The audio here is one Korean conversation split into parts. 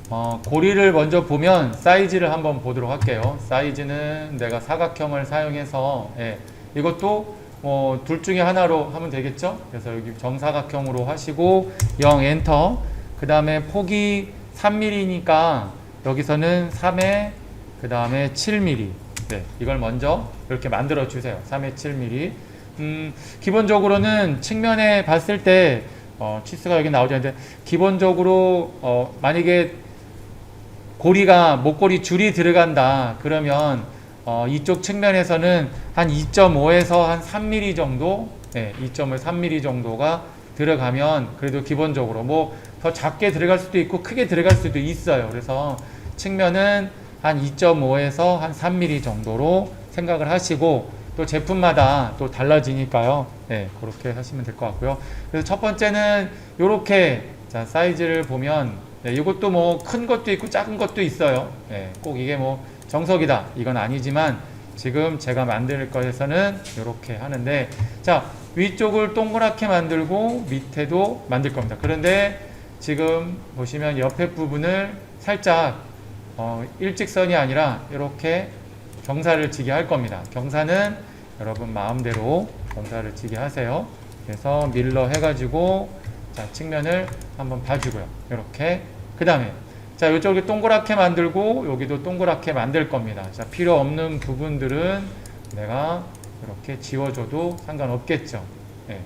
고리를 먼저 보면 사이즈를 한번 보도록 할게요. 사이즈는 내가 사각형을 사용해서, 예, 이것도 둘 중에 하나로 하면 되겠죠? 그래서 여기 정사각형으로 하시고 0 엔터. 그 다음에 폭이 3mm니까 여기서는 3에 그 다음에 7mm. 네, 이걸 먼저 이렇게 만들어 주세요. 3에 7mm. 기본적으로는 측면에 봤을 때 치수가 여기 나오지 않는데, 기본적으로 만약에 고리가 목고리 줄이 들어간다 그러면 이쪽 측면에서는 한 2.5에서 한 3mm 정도, 네, 2.5, 3mm 정도가 들어가면 그래도 기본적으로 뭐 더 작게 들어갈 수도 있고 크게 들어갈 수도 있어요. 그래서 측면은 한 2.5에서 한 3mm 정도로 생각을 하시고, 또 제품마다 또 달라지니까요. 네, 그렇게 하시면 될 것 같고요. 그래서 첫 번째는 이렇게, 자, 사이즈를 보면, 네, 이것도 뭐 큰 것도 있고 작은 것도 있어요. 네, 꼭 이게 뭐 정석이다 이건 아니지만 지금 제가 만들 거에서는 이렇게 하는데, 자, 위쪽을 동그랗게 만들고 밑에도 만들 겁니다. 그런데 지금 보시면 옆에 부분을 살짝 일직선이 아니라 이렇게 경사를 지게 할 겁니다. 경사는 여러분 마음대로 경사를 지게 하세요. 그래서 밀러 해가지고, 자, 측면을 한번 봐주고요. 이렇게. 그 다음에, 자, 이쪽에 동그랗게 만들고 여기도 동그랗게 만들 겁니다. 자, 필요 없는 부분들은 내가 이렇게 지워줘도 상관없겠죠. 네.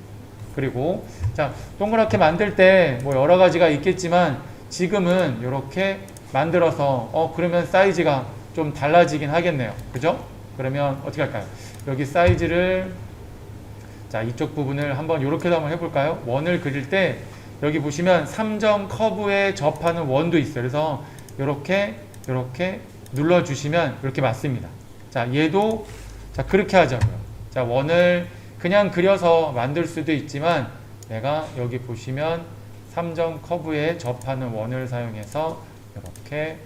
그리고, 자, 동그랗게 만들 때 뭐 여러 가지가 있겠지만 지금은 이렇게 만들어서 그러면 사이즈가 좀 달라지긴 하겠네요. 그죠? 그러면 어떻게 할까요? 여기 사이즈를, 자, 이쪽 부분을 한번 이렇게도 한번 해볼까요? 원을 그릴 때 여기 보시면 3점 커브에 접하는 원도 있어요. 그래서 이렇게 눌러주시면 이렇게 맞습니다. 자, 얘도, 자, 그렇게 하자고요. 자, 원을 그냥 그려서 만들 수도 있지만 내가 여기 보시면 3점 커브에 접하는 원을 사용해서 이렇게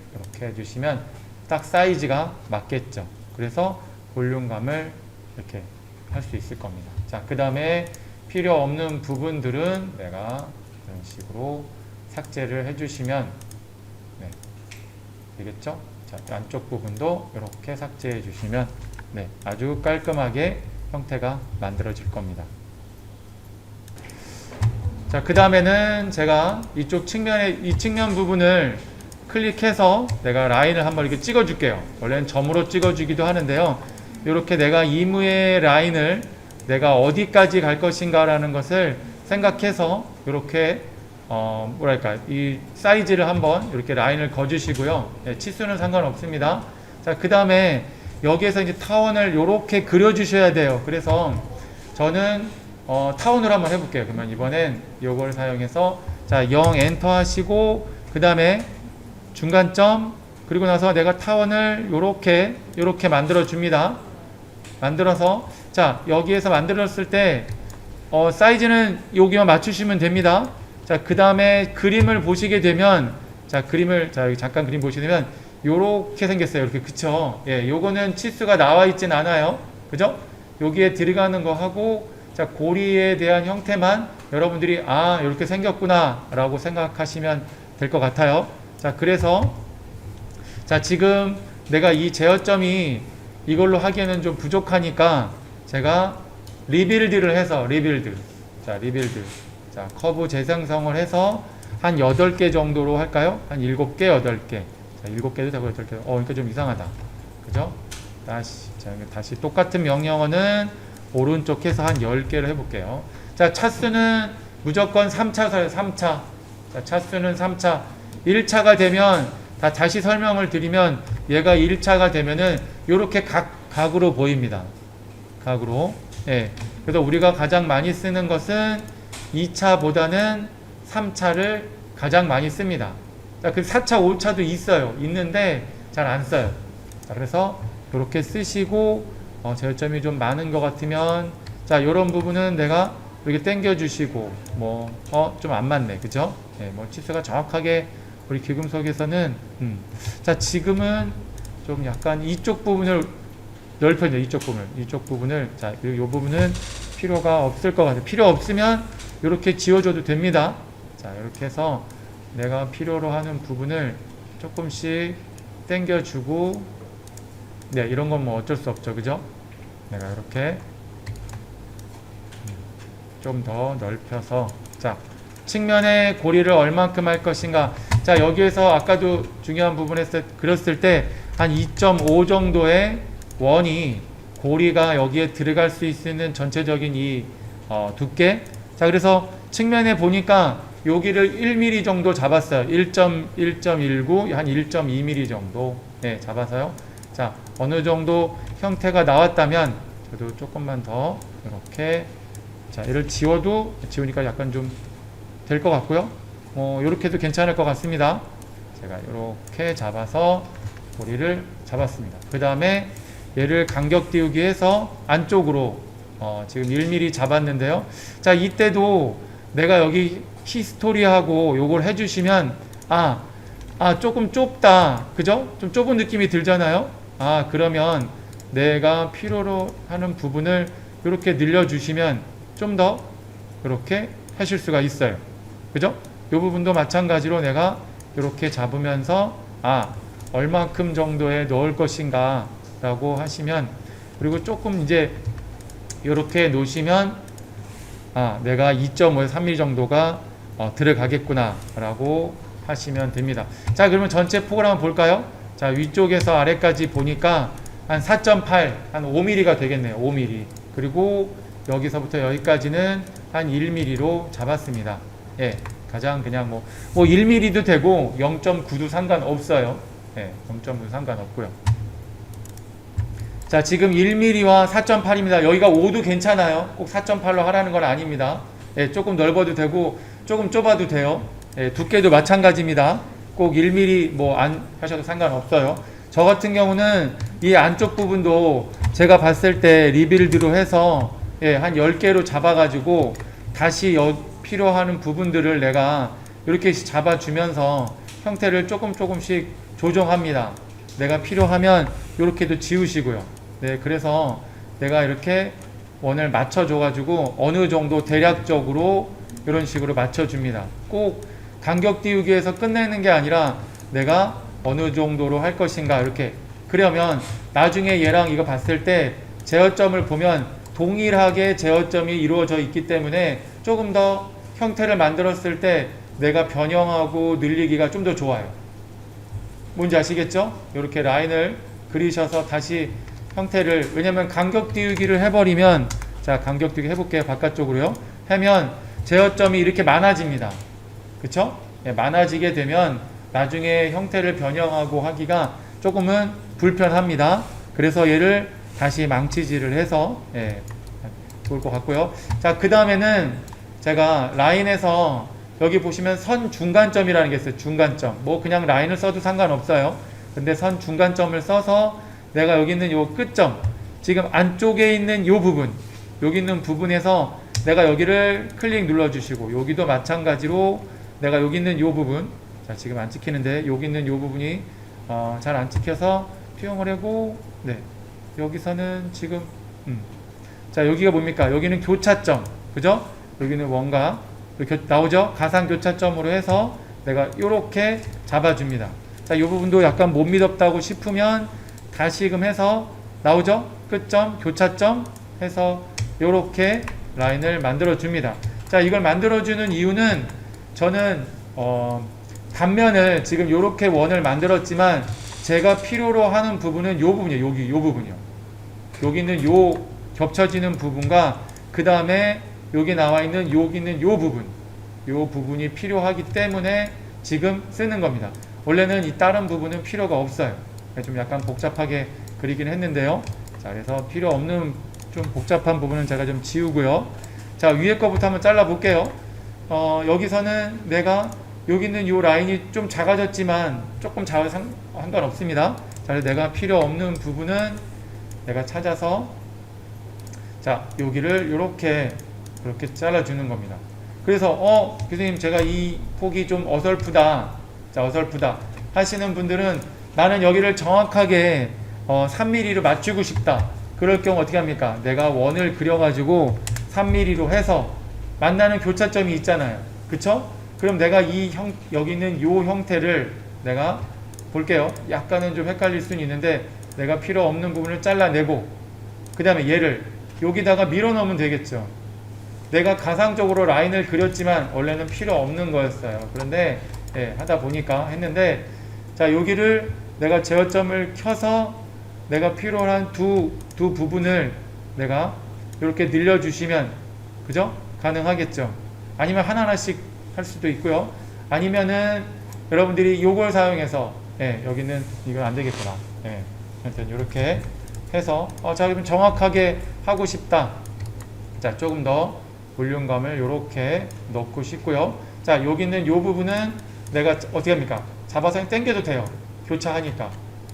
해주시면 딱 사이즈가 맞겠죠. 그래서 볼륨감을 이렇게 할 수 있을 겁니다. 자, 그 다음에 필요 없는 부분들은 내가 이런 식으로 삭제를 해주시면, 네, 되겠죠? 자, 안쪽 부분도 이렇게 삭제해 주시면, 네, 아주 깔끔하게 형태가 만들어질 겁니다. 자, 그 다음에는 제가 이쪽 측면에, 이 측면 부분을 클릭해서 내가 라인을 한번 이렇게 찍어 줄게요. 원래는 점으로 찍어 주기도 하는데요. 이렇게 내가 이무의 라인을 내가 어디까지 갈 것인가 라는 것을 생각해서 이렇게 뭐랄까, 이 사이즈를 한번 이렇게 라인을 그어 주시고요. 네, 치수는 상관없습니다. 자, 그 다음에 여기에서 이제 타원을 이렇게 그려 주셔야 돼요. 그래서 저는 타원으로 한번 해볼게요. 그러면 이번엔 이걸 사용해서, 자, 0 엔터 하시고, 그 다음에 중간점, 그리고 나서 내가 타원을 요렇게 만들어 줍니다. 만들어서, 자, 여기에서 만들었을 때 사이즈는 여기만 맞추시면 됩니다. 자, 그 다음에 그림을 보시게 되면, 자, 자, 여기 잠깐 그림 보시게 되면 요렇게 생겼어요. 이렇게. 그쵸? 예, 요거는 치수가 나와 있진 않아요. 그죠? 여기에 들어가는 거 하고, 자, 고리에 대한 형태만 여러분들이 이렇게 생겼구나 라고 생각하시면 될 것 같아요. 자, 그래서, 자, 지금 내가 이 제어점이 이걸로 하기에는 좀 부족하니까 제가 리빌드를 해서, 자, 자, 커브 재생성을 해서 한 8개 정도로 할까요? 한 7개, 8개. 자, 7개도 되고 8개. 그러니까 좀 이상하다. 그죠? 다시 똑같은 명령어는 오른쪽 해서 한 10개를 해볼게요. 자, 차수는 무조건 3차 써요. 3차. 자, 차수는 3차. 1차가 되면, 다시 설명을 드리면, 얘가 1차가 되면은, 요렇게 각으로 보입니다. 각으로. 예. 그래서 우리가 가장 많이 쓰는 것은 2차보다는 3차를 가장 많이 씁니다. 자, 그 4차, 5차도 있는데, 잘 안 써요. 자, 그래서, 요렇게 쓰시고, 제어점이 좀 많은 것 같으면, 자, 요런 부분은 내가 이렇게 당겨주시고, 좀 안 맞네. 그죠? 예, 치수가 정확하게 우리 귀금속에서는, 자, 지금은 좀 약간 이쪽 부분을 넓혀줘. 이쪽 부분을. 자, 그리고 이 부분은 필요가 없을 것 같아요. 필요 없으면 이렇게 지워줘도 됩니다. 자, 이렇게 해서 내가 필요로 하는 부분을 조금씩 당겨주고, 네, 이런 건 뭐 어쩔 수 없죠. 그죠? 내가 이렇게 좀 더 넓혀서, 자, 측면의 고리를 얼만큼 할 것인가. 자, 여기에서 아까도 중요한 부분에서 그렸을 때 한 2.5 정도의 원이 고리가 여기에 들어갈 수 있는 전체적인 이 두께. 자, 그래서 측면에 보니까 여기를 1mm 정도 잡았어요. 1.19, 한 1.2mm 정도, 네, 잡아서요. 자, 어느 정도 형태가 나왔다면 저도 조금만 더 이렇게, 자, 얘를 지우니까 약간 좀 될 것 같고요. 이렇게 해도 괜찮을 것 같습니다. 제가 이렇게 잡아서 고리를 잡았습니다. 그 다음에 얘를 간격 띄우기 해서 안쪽으로 지금 1mm 잡았는데요. 자, 이때도 내가 여기 히스토리하고 요걸 해주시면 조금 좁다, 그죠? 좀 좁은 느낌이 들잖아요. 그러면 내가 필요로 하는 부분을 이렇게 늘려주시면 좀 더 이렇게 하실 수가 있어요. 그죠? 이 부분도 마찬가지로 내가 이렇게 잡으면서 얼마큼 정도에 넣을 것인가 라고 하시면, 그리고 조금 이제 이렇게 놓으시면 내가 2.5에서 3mm 정도가 들어가겠구나 라고 하시면 됩니다. 자, 그러면 전체 폭을 한번 볼까요? 자, 위쪽에서 아래까지 보니까 한 4.8, 한 5mm가 되겠네요. 5mm. 그리고 여기서부터 여기까지는 한 1mm로 잡았습니다. 예, 가장 그냥 뭐 1mm도 되고 0.9도 상관없어요. 예, 0.9도 상관없고요. 자, 지금 1mm와 4.8입니다. 여기가 5도 괜찮아요. 꼭 4.8로 하라는 건 아닙니다. 예, 조금 넓어도 되고 조금 좁아도 돼요. 예, 두께도 마찬가지입니다. 꼭 1mm 뭐 안 하셔도 상관없어요. 저 같은 경우는 이 안쪽 부분도 제가 봤을 때 리빌드로 해서 한 10개로 잡아가지고 다시 필요한 부분들을 내가 이렇게 잡아주면서 형태를 조금씩 조정합니다. 내가 필요하면 이렇게도 지우시고요. 네, 그래서 내가 이렇게 원을 맞춰줘가지고 어느 정도 대략적으로 이런 식으로 맞춰줍니다. 꼭 간격 띄우기에서 끝내는 게 아니라 내가 어느 정도로 할 것인가, 이렇게. 그러면 나중에 얘랑 이거 봤을 때 제어점을 보면 동일하게 제어점이 이루어져 있기 때문에 조금 더 형태를 만들었을 때 내가 변형하고 늘리기가 좀 더 좋아요. 뭔지 아시겠죠? 이렇게 라인을 그리셔서 다시 형태를, 왜냐면 간격 띄우기를 해버리면, 자, 간격 띄우기 해볼게요. 바깥쪽으로요. 하면 제어점이 이렇게 많아집니다. 그쵸? 예, 많아지게 되면 나중에 형태를 변형하고 하기가 조금은 불편합니다. 그래서 얘를 다시 망치질을 해서 좋을 것 같고요. 자, 그 다음에는 제가 라인에서 여기 보시면 선 중간점이라는 게 있어요. 중간점. 뭐 그냥 라인을 써도 상관없어요. 근데 선 중간점을 써서 내가 여기 있는 요 끝점, 지금 안쪽에 있는 요 부분, 여기 있는 부분에서 내가 여기를 클릭 눌러주시고, 여기도 마찬가지로 내가 여기 있는 요 부분, 자, 지금 안 찍히는데 여기 있는 요 부분이 잘 안 찍혀서 투영을 하고, 네, 여기서는 지금 자, 여기가 뭡니까? 여기는 교차점, 그죠? 여기는 뭔가 나오죠? 가상 교차점으로 해서 내가 요렇게 잡아줍니다. 자, 이 부분도 약간 못 믿었다고 싶으면 다시금 해서 나오죠? 끝점, 교차점 해서 요렇게 라인을 만들어 줍니다. 자, 이걸 만들어 주는 이유는 저는 단면을 지금 요렇게 원을 만들었지만 제가 필요로 하는 부분은 요 부분이에요. 여기 요 부분이요. 여기 있는 요 겹쳐지는 부분과 그 다음에 여기 나와 있는 여기 있는 요 부분이 필요하기 때문에 지금 쓰는 겁니다. 원래는 이 다른 부분은 필요가 없어요. 좀 약간 복잡하게 그리긴 했는데요. 자, 그래서 필요 없는 좀 복잡한 부분은 제가 좀 지우고요. 자, 위에 거부터 한번 잘라 볼게요. 여기서는 내가 여기 있는 요 라인이 좀 작아졌지만 조금 작아서 상관없습니다. 자, 그래서 내가 필요 없는 부분은 내가 찾아서, 자, 여기를 이렇게 잘라주는 겁니다. 그래서 교수님, 제가 이 폭이 좀 어설프다, 자, 어설프다 하시는 분들은 나는 여기를 정확하게 3mm로 맞추고 싶다. 그럴 경우 어떻게 합니까? 내가 원을 그려가지고 3mm로 해서 만나는 교차점이 있잖아요. 그쵸? 그럼 내가 여기 있는 요 형태를 내가 볼게요. 약간은 좀 헷갈릴 수는 있는데 내가 필요 없는 부분을 잘라내고 그 다음에 얘를 여기다가 밀어 넣으면 되겠죠. 내가 가상적으로 라인을 그렸지만 원래는 필요 없는 거였어요. 그런데 하다 보니까 했는데, 자, 여기를 내가 제어점을 켜서 내가 필요한 두 부분을 내가 이렇게 늘려주시면, 그죠? 가능하겠죠. 아니면 하나하나씩 할 수도 있고요. 아니면은 여러분들이 요걸 사용해서, 여기는 이건 안 되겠구나. 아무튼 이렇게 해서, 자, 그러면 정확하게 하고 싶다. 자, 조금 더 볼륨감을 이렇게 넣고 싶고요. 자, 여기 있는 요 부분은 내가 어떻게 합니까? 잡아서 당겨도 돼요. 교차하니까.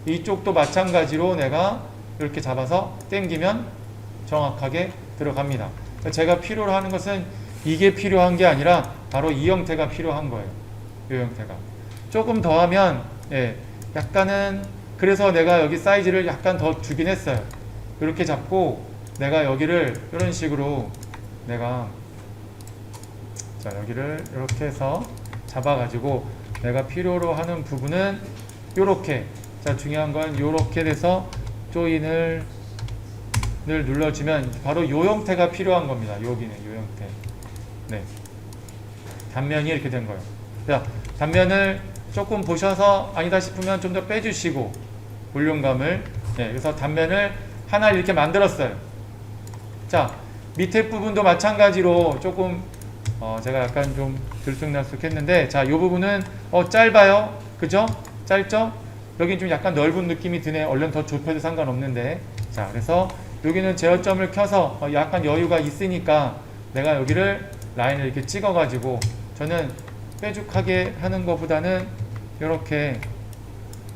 이쪽도 마찬가지로 내가 이렇게 잡아서 당기면 정확하게 들어갑니다. 제가 필요로 하는 것은 이게 필요한 게 아니라 바로 이 형태가 필요한 거예요. 이 형태가. 조금 더 하면, 약간은, 그래서 내가 여기 사이즈를 약간 더 주긴 했어요. 이렇게 잡고 내가 여기를 이런 식으로 내가, 자, 여기를 이렇게 해서 잡아가지고 내가 필요로 하는 부분은 요렇게, 자, 중요한 건 요렇게 돼서 조인을 눌러주면 바로 요 형태가 필요한 겁니다. 여기는 요 형태. 네. 단면이 이렇게 된 거예요. 자, 단면을 조금 보셔서 아니다 싶으면 좀 더 빼주시고 볼륨감을, 그래서 단면을 하나 이렇게 만들었어요. 자, 밑에 부분도 마찬가지로 조금 제가 약간 좀 들쑥날쑥했는데, 자, 이 부분은 짧아요, 그죠? 짧죠? 여긴 좀 약간 넓은 느낌이 드네. 얼른 더 좁혀도 상관없는데, 자, 그래서 여기는 제어점을 켜서 약간 여유가 있으니까 내가 여기를 라인을 이렇게 찍어가지고, 저는 빼죽하게 하는 것보다는 이렇게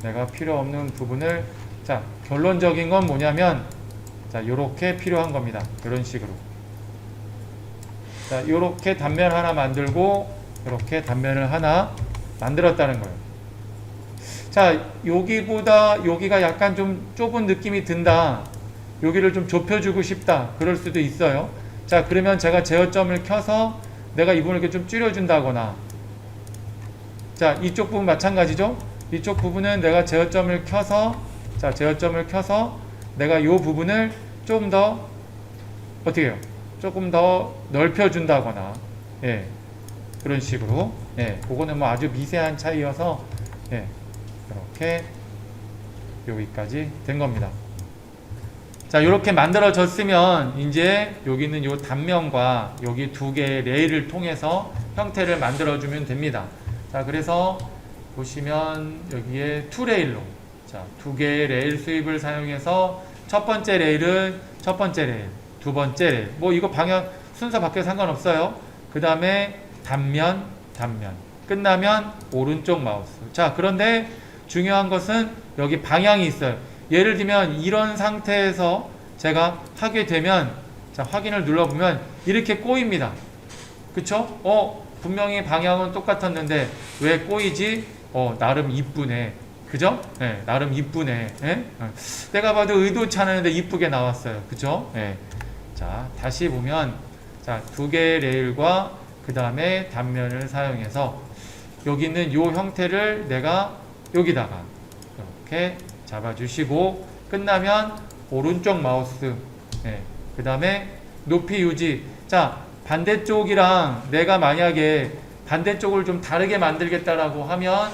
내가 필요 없는 부분을, 자, 결론적인 건 뭐냐면, 자, 요렇게 필요한 겁니다. 이런 식으로. 자, 요렇게 단면 하나 만들고, 요렇게 단면을 하나 만들었다는 거예요. 자, 여기보다 여기가 약간 좀 좁은 느낌이 든다. 여기를 좀 좁혀주고 싶다. 그럴 수도 있어요. 자, 그러면 제가 제어점을 켜서 내가 이 부분을 이렇게 좀 줄여준다거나, 자, 이쪽 부분 마찬가지죠? 이쪽 부분은 내가 제어점을 켜서, 자, 제어점을 켜서 내가 이 부분을 좀 더 어떻게 해요? 조금 더 넓혀준다거나, 그런 식으로, 그거는 뭐 아주 미세한 차이여서, 이렇게 여기까지 된 겁니다. 자, 이렇게 만들어졌으면 이제 여기 있는 요 단면과 여기 두 개의 레일을 통해서 형태를 만들어주면 됩니다. 자, 그래서 보시면 여기에 투 레일로, 자, 두 개의 레일 수입을 사용해서 첫 번째 레일은 첫 번째 레일, 두 번째 레일, 뭐 이거 방향 순서 바뀌어도 상관없어요. 그 다음에 단면, 끝나면 오른쪽 마우스. 자, 그런데 중요한 것은 여기 방향이 있어요. 예를 들면 이런 상태에서 제가 하게 되면, 자, 확인을 눌러보면 이렇게 꼬입니다. 그쵸? 분명히 방향은 똑같았는데 왜 꼬이지? 나름 이쁘네. 그죠? 나름 이쁘네. 내가 봐도 의도치 않았는데 이쁘게 나왔어요. 그죠? 자, 다시 보면, 자, 두 개의 레일과 그 다음에 단면을 사용해서 여기 있는 요 형태를 내가 여기다가 이렇게 잡아주시고, 끝나면 오른쪽 마우스, 그 다음에 높이 유지. 자, 반대쪽이랑 내가 만약에 반대쪽을 좀 다르게 만들겠다라고 하면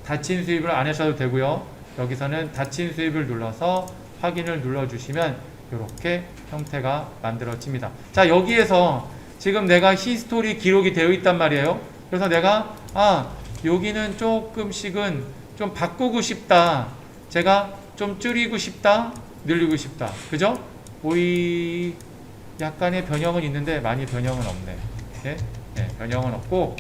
닫힌 수입을 안 하셔도 되고요. 여기서는 닫힌 수입을 눌러서 확인을 눌러주시면 이렇게 형태가 만들어집니다. 자, 여기에서 지금 내가 히스토리 기록이 되어 있단 말이에요. 그래서 내가 여기는 조금씩은 좀 바꾸고 싶다. 제가 좀 줄이고 싶다. 늘리고 싶다. 그죠? 약간의 변형은 있는데 많이 변형은 없네. 변형은 없고,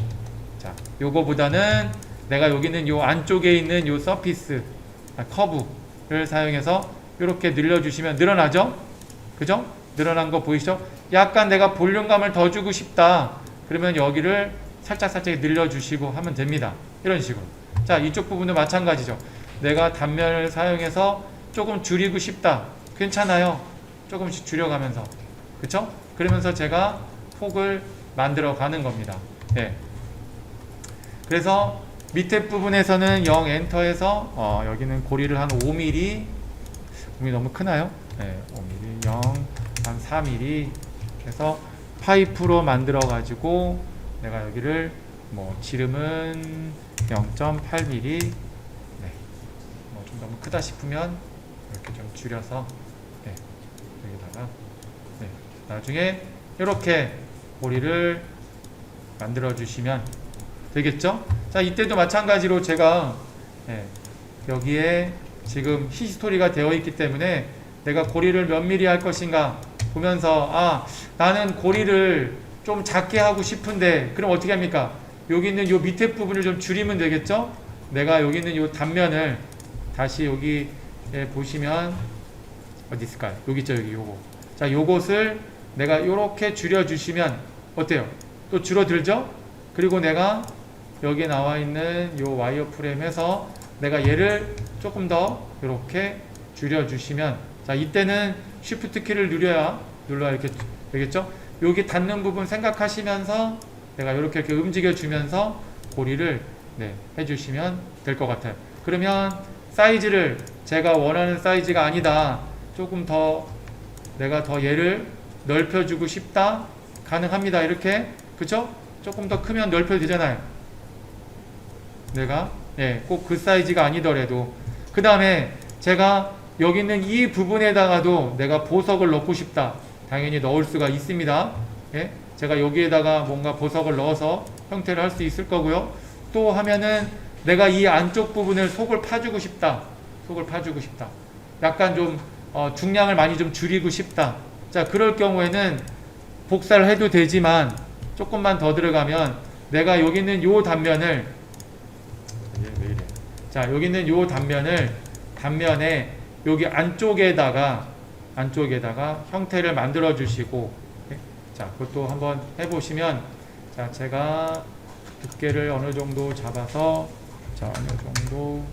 자, 요거보다는 내가 여기는 요 안쪽에 있는 요 서피스, 커브를 사용해서 이렇게 늘려주시면 늘어나죠? 그죠? 늘어난 거 보이시죠? 약간 내가 볼륨감을 더 주고 싶다. 그러면 여기를 살짝 늘려주시고 하면 됩니다. 이런 식으로. 자, 이쪽 부분도 마찬가지죠. 내가 단면을 사용해서 조금 줄이고 싶다. 괜찮아요. 조금씩 줄여가면서. 그쵸? 그러면서 제가 폭을 만들어 가는 겁니다. 그래서 밑에 부분에서는 0 엔터해서 여기는 고리를 한 5mm, 5mm 너무 크나요? 네, 5mm, 0, 한 4mm 해서 파이프로 만들어 가지고 내가 여기를 뭐 지름은 0.8mm, 네, 뭐 좀 너무 크다 싶으면 이렇게 좀 줄여서 네, 여기다가 네, 나중에 이렇게 고리를 만들어 주시면 되겠죠? 자, 이때도 마찬가지로 제가 여기에 지금 히스토리가 되어 있기 때문에 내가 고리를 몇 미리 할 것인가 보면서 나는 고리를 좀 작게 하고 싶은데 그럼 어떻게 합니까? 여기 있는 요 밑에 부분을 좀 줄이면 되겠죠? 내가 여기 있는 요 단면을 다시 여기 보시면 어디 있을까요? 여기 있죠, 여기 요거. 자, 요것을 내가 요렇게 줄여 주시면 어때요? 또 줄어들죠? 그리고 내가 여기에 나와 있는 요 와이어 프레임에서 내가 얘를 조금 더 이렇게 줄여 주시면, 자, 이때는 쉬프트 키를 눌러야 이렇게 되겠죠? 여기 닿는 부분 생각하시면서 내가 이렇게 움직여 주면서 고리를 해주시면 될 것 같아요. 그러면 사이즈를 제가 원하는 사이즈가 아니다, 조금 더 내가 더 얘를 넓혀주고 싶다, 가능합니다. 이렇게, 그쵸? 조금 더 크면 넓혀도 되잖아요. 내가 꼭 그 사이즈가 아니더라도. 그 다음에 제가 여기 있는 이 부분에다가도 내가 보석을 넣고 싶다, 당연히 넣을 수가 있습니다. 제가 여기에다가 뭔가 보석을 넣어서 형태를 할 수 있을 거고요. 또 하면은 내가 이 안쪽 부분을 속을 파주고 싶다, 약간 좀 중량을 많이 좀 줄이고 싶다. 자, 그럴 경우에는 복사를 해도 되지만 조금만 더 들어가면 내가 여기 있는 요 단면을, 왜 이래? 자, 여기 있는 요 단면에 여기 안쪽에다가 형태를 만들어 주시고, 자, 그것도 한번 해보시면, 자, 제가 두께를 어느 정도 잡아서, 자, 어느 정도,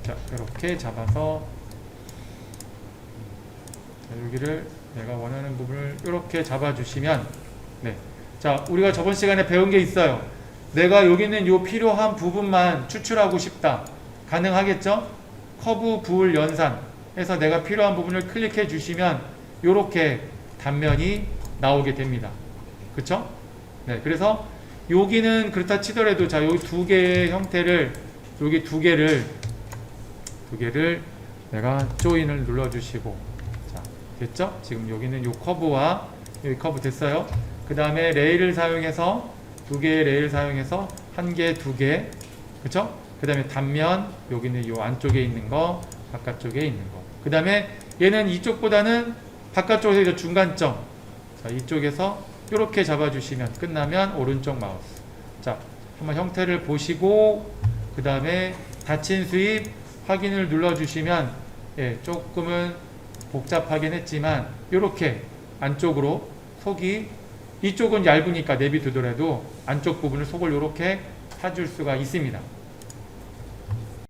자, 이렇게 잡아서, 자, 여기를 내가 원하는 부분을 이렇게 잡아주시면, 자, 우리가 저번 시간에 배운 게 있어요. 내가 여기 있는 요 필요한 부분만 추출하고 싶다, 가능하겠죠? 커브, 부울, 연산 해서 내가 필요한 부분을 클릭해 주시면 요렇게 단면이 나오게 됩니다. 그쵸? 그래서 여기는 그렇다 치더라도, 자, 여기 두 개의 형태를, 여기 두 개를 내가 조인을 눌러주시고, 자, 됐죠? 지금 여기는 요 커브와 여기 커브 됐어요. 그 다음에 레일을 사용해서, 두 개의 레일 사용해서 한 개, 두 개, 그쵸? 그 다음에 단면, 여기는 요 안쪽에 있는 거, 바깥쪽에 있는 거. 그 다음에 얘는 이쪽보다는 바깥쪽에서 중간점. 자, 이쪽에서 이렇게 잡아주시면 끝나면 오른쪽 마우스. 자, 한번 형태를 보시고, 그 다음에 닫힌 수입 확인을 눌러주시면, 조금은 복잡하긴 했지만, 이렇게 안쪽으로 속이, 이쪽은 얇으니까 내비두더라도 안쪽 부분을 속을 이렇게 파줄 수가 있습니다.